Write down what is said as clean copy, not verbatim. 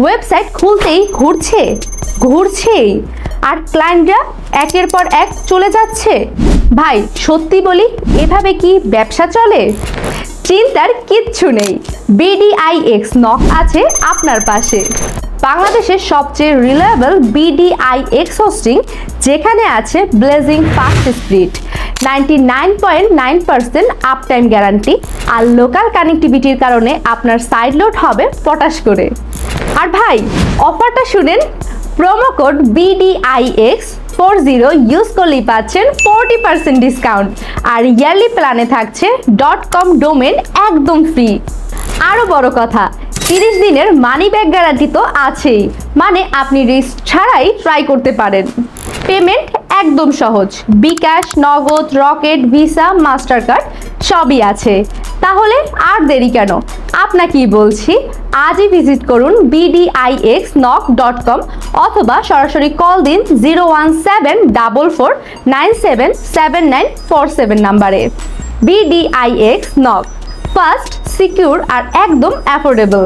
Website খুলতেই ঘুরছেই আর ক্লায়েন্টরা একের পর এক চলে যাচ্ছে। ভাই সত্যি বলি, এভাবে কি ব্যবসা চলে? চিন্তার কিচ্ছু নেই, বিডিআইএক্স নক আছে আপনার পাশে। বাংলাদেশের সবচেয়ে রিলায়েবল বিডিআইএক্স হোস্টিং, যেখানে আছে blazing fast speed, 99.9% uptime guarantee আর লোকাল কানেক্টিভিটির কারণে আপনার সাইড লোড হবে পটাশ করে। আর ভাই অফারটা শুনেন, প্রোমো কোড BDIX40 ইউজ করলেই পাচ্ছেন 40% ডিসকাউন্ট আর ইয়ারলি প্ল্যানে থাকছে .com ডোমেন একদম ফ্রি। আরও বড় কথা, 30 দিনের মানি ব্যাক গ্যারান্টি তো আছেই, মানে আপনি রিস্ক ছাড়াই ট্রাই করতে পারেন। পেমেন্ট একদম সহজ, বিকাশ, নগদ, রকেট, ভিসা, মাস্টার কার্ড সবই আছে। তাহলে আর দেরি কেন, আপনাকেই বলছি, আজই ভিজিট করুন bdixknock.com অথবা সরাসরি কল দিন 01744977947 নাম্বারে। বিডিআইএক্স নক, ফাস্ট, সিকিউর আর একদম অ্যাফোর্ডেবল।